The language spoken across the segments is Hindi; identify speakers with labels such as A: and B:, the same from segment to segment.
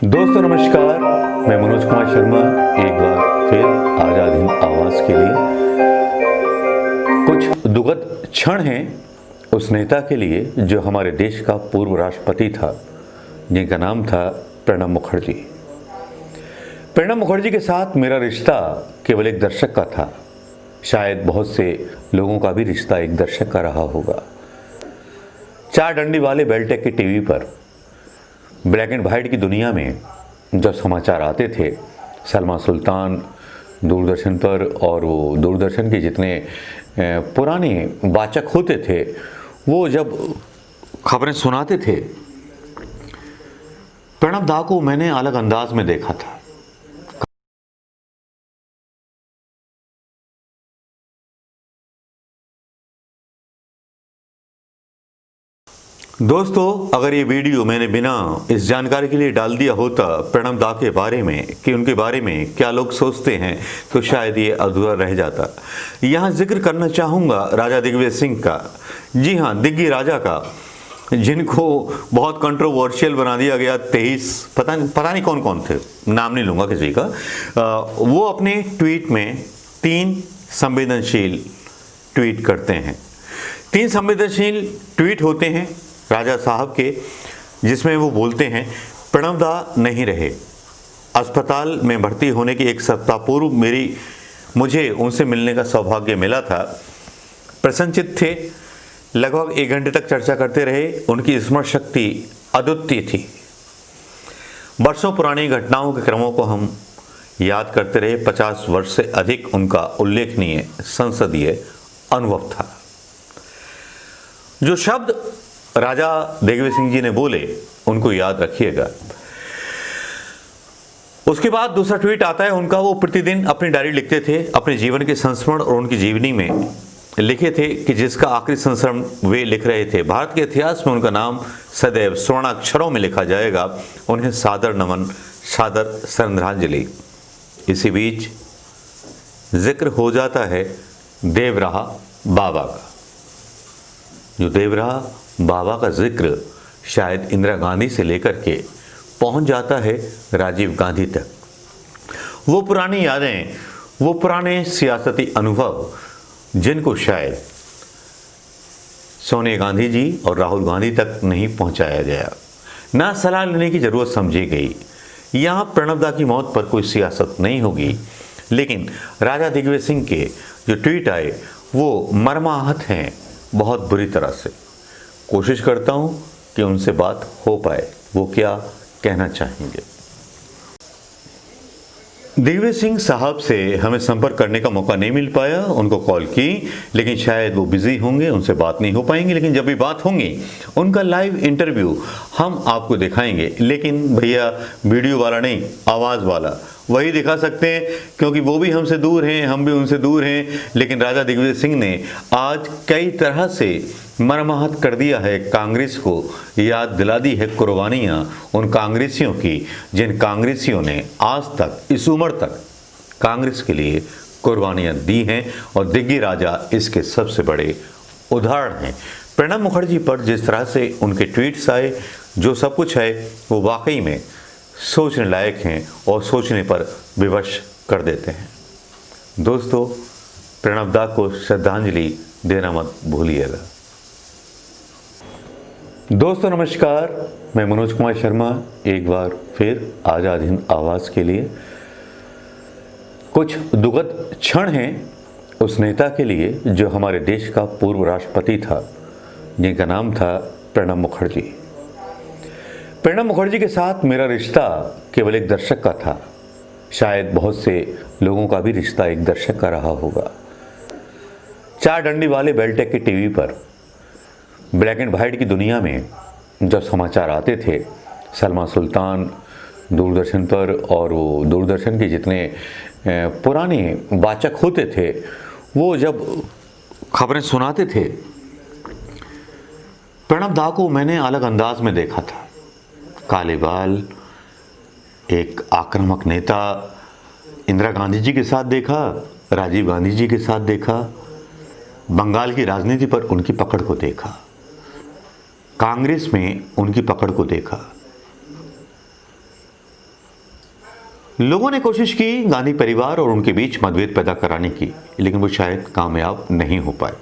A: दोस्तों नमस्कार, मैं मनोज कुमार शर्मा एक बार फिर आज़ाद हिंद आवाज़ के लिए कुछ दुखद क्षण हैं उस नेता के लिए जो हमारे देश का पूर्व राष्ट्रपति था, जिनका नाम था प्रणब मुखर्जी। प्रणब मुखर्जी के साथ मेरा रिश्ता केवल एक दर्शक का था। शायद बहुत से लोगों का भी रिश्ता एक दर्शक का रहा होगा। चार डंडी वाले बेलटेक के टीवी पर ब्लैक एंड वाइट की दुनिया में जब समाचार आते थे, सलमा सुल्तान दूरदर्शन पर और वो दूरदर्शन के जितने पुराने वाचक होते थे, वो जब खबरें सुनाते थे, प्रणब दा को मैंने अलग अंदाज में देखा था। दोस्तों, अगर ये वीडियो मैंने बिना इस जानकारी के लिए डाल दिया होता प्रणब दा के बारे में कि उनके बारे में क्या लोग सोचते हैं, तो शायद ये अधूरा रह जाता। यहाँ जिक्र करना चाहूँगा राजा दिग्विजय सिंह का। जी हाँ, दिग्गी राजा का, जिनको बहुत कंट्रोवर्शियल बना दिया गया। 23 पता नहीं कौन कौन थे, नाम नहीं लूँगा किसी का। वो अपने ट्वीट में 3 संवेदनशील ट्वीट करते हैं। 3 संवेदनशील ट्वीट होते हैं राजा साहब के, जिसमें वो बोलते हैं, प्रणब दा नहीं रहे। अस्पताल में भर्ती होने के 1 सप्ताह पूर्व मुझे उनसे मिलने का सौभाग्य मिला था। प्रसन्नचित्त थे। लगभग 1 घंटे तक चर्चा करते रहे। उनकी स्मरण शक्ति अद्वितीय थी। वर्षों पुरानी घटनाओं के क्रमों को हम याद करते रहे। 50 वर्ष से अधिक उनका उल्लेखनीय संसदीय अनुभव था। जो शब्द राजा दिग्विजय सिंह जी ने बोले, उनको याद रखिएगा। उसके बाद दूसरा ट्वीट आता है उनका। वो प्रतिदिन अपनी डायरी लिखते थे, अपने जीवन के संस्मरण और उनकी जीवनी में लिखे थे कि जिसका आखिरी संस्मरण वे लिख रहे थे। भारत के इतिहास में उनका नाम सदैव स्वर्णाक्षरों में लिखा जाएगा। उन्हें सादर नमन, सादर श्रद्धांजलि। इसी बीच जिक्र हो जाता है देवराहा बाबा का। जो देवराहा बाबा का जिक्र शायद इंदिरा गांधी से लेकर के पहुंच जाता है राजीव गांधी तक। वो पुरानी यादें, वो पुराने सियासती अनुभव, जिनको शायद सोनिया गांधी जी और राहुल गांधी तक नहीं पहुंचाया गया, ना सलाह लेने की जरूरत समझी गई। यहाँ प्रणब दा की मौत पर कोई सियासत नहीं होगी, लेकिन राजा दिग्विजय सिंह के जो ट्वीट आए वो मर्माहत हैं बहुत बुरी तरह से। कोशिश करता हूं कि उनसे बात हो पाए, वो क्या कहना चाहेंगे। दिग्विजय सिंह साहब से हमें संपर्क करने का मौका नहीं मिल पाया। उनको कॉल की, लेकिन शायद वो बिजी होंगे, उनसे बात नहीं हो पाएंगी। लेकिन जब भी बात होंगी, उनका लाइव इंटरव्यू हम आपको दिखाएंगे। लेकिन भैया वीडियो वाला नहीं, आवाज़ वाला वही दिखा सकते हैं, क्योंकि वो भी हमसे दूर हैं, हम भी उनसे दूर हैं। लेकिन राजा दिग्विजय सिंह ने आज कई तरह से मरमाहत कर दिया है कांग्रेस को, याद दिला दी है कुर्बानियाँ उन कांग्रेसियों की, जिन कांग्रेसियों ने आज तक, इस उम्र तक कांग्रेस के लिए कुर्बानियाँ दी हैं। और दिग्गी राजा इसके सबसे बड़े उदाहरण हैं। प्रणब मुखर्जी पर जिस तरह से उनके ट्वीट्स आए, जो सब कुछ है, वो वाकई में सोचने लायक हैं और सोचने पर विवश कर देते हैं। दोस्तों, प्रणब दा को श्रद्धांजलि देना मत भूलिएगा। दोस्तों नमस्कार, मैं मनोज कुमार शर्मा एक बार फिर आज़ाद हिंद आवाज़ के लिए कुछ दुखद क्षण हैं उस नेता के लिए जो हमारे देश का पूर्व राष्ट्रपति था, जिनका नाम था प्रणब मुखर्जी। प्रणब मुखर्जी के साथ मेरा रिश्ता केवल एक दर्शक का था। शायद बहुत से लोगों का भी रिश्ता एक दर्शक का रहा होगा। चार डंडी वाले बेलटेक के टीवी पर ब्लैक एंड वाइट की दुनिया में जब समाचार आते थे, सलमा सुल्तान दूरदर्शन पर और वो दूरदर्शन के जितने पुराने वाचक होते थे, वो जब खबरें सुनाते थे, प्रणब दा को मैंने अलग अंदाज में देखा था। काले बाल, एक आक्रामक नेता। इंदिरा गांधी जी के साथ देखा, राजीव गांधी जी के साथ देखा, बंगाल की राजनीति पर उनकी पकड़ को देखा, कांग्रेस में उनकी पकड़ को देखा। लोगों ने कोशिश की गांधी परिवार और उनके बीच मतभेद पैदा कराने की, लेकिन वो शायद कामयाब नहीं हो पाए।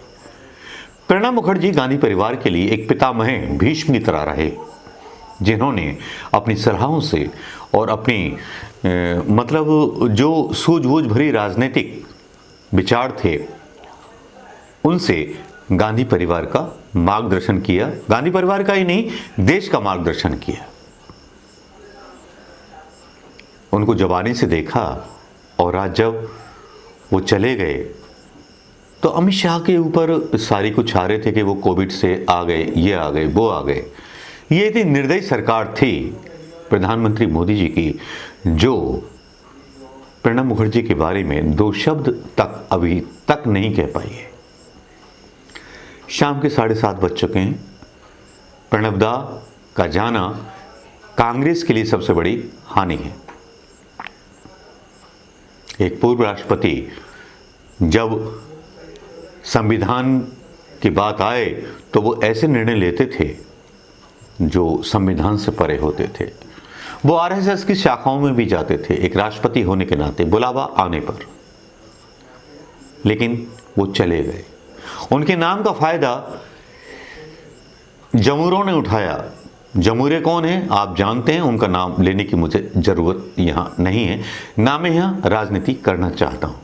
A: प्रणब मुखर्जी गांधी परिवार के लिए एक पितामह भीष्म की तरह रहे, जिन्होंने अपनी सलाहों से और अपनी मतलब जो सूझबूझ भरी राजनीतिक विचार थे उनसे गांधी परिवार का मार्गदर्शन किया। गांधी परिवार का ही नहीं, देश का मार्गदर्शन किया। उनको जवानी से देखा और आज जब वो चले गए तो अमित शाह के ऊपर सारी कुछ आ रहे थे कि वो कोविड से आ गए, ये आ गए, वो आ गए। ये इतनी निर्दयी सरकार थी प्रधानमंत्री मोदी जी की, जो प्रणब मुखर्जी के बारे में 2 शब्द तक अभी तक नहीं कह पाई है। शाम के 7:30 बज चुके हैं। प्रणब दा का जाना कांग्रेस के लिए सबसे बड़ी हानि है। एक पूर्व राष्ट्रपति जब संविधान की बात आए तो वो ऐसे निर्णय लेते थे जो संविधान से परे होते थे। वो आरएसएस की शाखाओं में भी जाते थे एक राष्ट्रपति होने के नाते, बुलावा आने पर, लेकिन वो चले गए। उनके नाम का फायदा जमूरों ने उठाया। जमूरे कौन है आप जानते हैं, उनका नाम लेने की मुझे जरूरत यहां नहीं है, ना मैं यहां राजनीति करना चाहता हूं।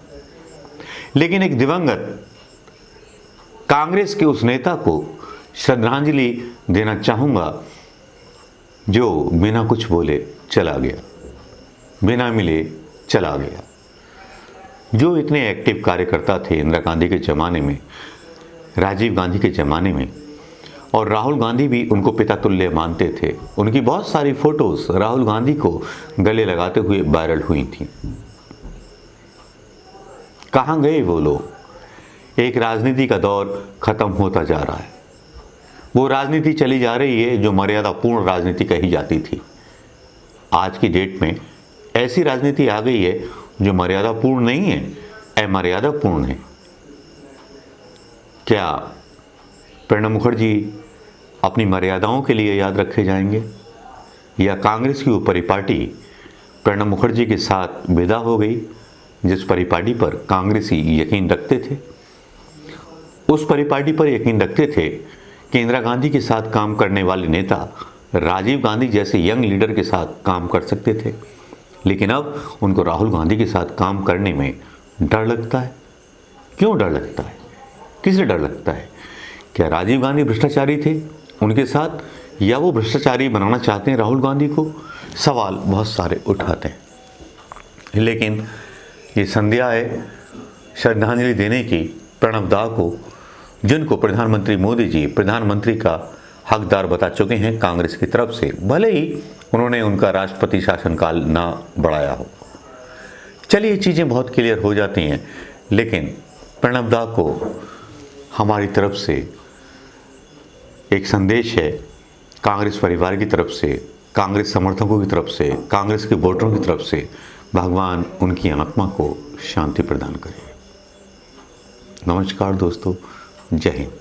A: लेकिन एक दिवंगत कांग्रेस के उस नेता को श्रद्धांजलि देना चाहूंगा जो बिना कुछ बोले चला गया, बिना मिले चला गया। जो इतने एक्टिव कार्यकर्ता थे इंदिरा गांधी के ज़माने में, राजीव गांधी के ज़माने में, और राहुल गांधी भी उनको पिता तुल्य मानते थे। उनकी बहुत सारी फोटोज राहुल गांधी को गले लगाते हुए वायरल हुई थी। कहाँ गए वो लोग? एक राजनीति का दौर खत्म होता जा रहा है। वो राजनीति चली जा रही है जो मर्यादापूर्ण राजनीति कही जाती थी। आज की डेट में ऐसी राजनीति आ गई है जो मर्यादापूर्ण नहीं है, अमर्यादापूर्ण है। क्या प्रणब मुखर्जी अपनी मर्यादाओं के लिए याद रखे जाएंगे, या कांग्रेस की वो परिपाटी प्रणब मुखर्जी के साथ विदा हो गई जिस परिपाटी पर कांग्रेसी यकीन रखते थे? उस परिपाटी पर यकीन रखते थे कि इंदिरा गांधी के साथ काम करने वाले नेता राजीव गांधी जैसे यंग लीडर के साथ काम कर सकते थे, लेकिन अब उनको राहुल गांधी के साथ काम करने में डर लगता है। क्यों डर लगता है? किससे डर लगता है? क्या राजीव गांधी भ्रष्टाचारी थे उनके साथ, या वो भ्रष्टाचारी बनाना चाहते हैं राहुल गांधी को? सवाल बहुत सारे उठाते हैं। लेकिन ये संध्या है श्रद्धांजलि देने की प्रणब दा को, जिनको प्रधानमंत्री मोदी जी प्रधानमंत्री का हकदार बता चुके हैं कांग्रेस की तरफ से, भले ही उन्होंने उनका राष्ट्रपति शासनकाल ना बढ़ाया हो। चलिए ये चीज़ें बहुत क्लियर हो जाती हैं, लेकिन प्रणब दा को हमारी तरफ से एक संदेश है, कांग्रेस परिवार की तरफ से, कांग्रेस समर्थकों की तरफ से, कांग्रेस के वोटरों की तरफ से, भगवान उनकी आत्मा को शांति प्रदान करे। नमस्कार दोस्तों, जय हिंद।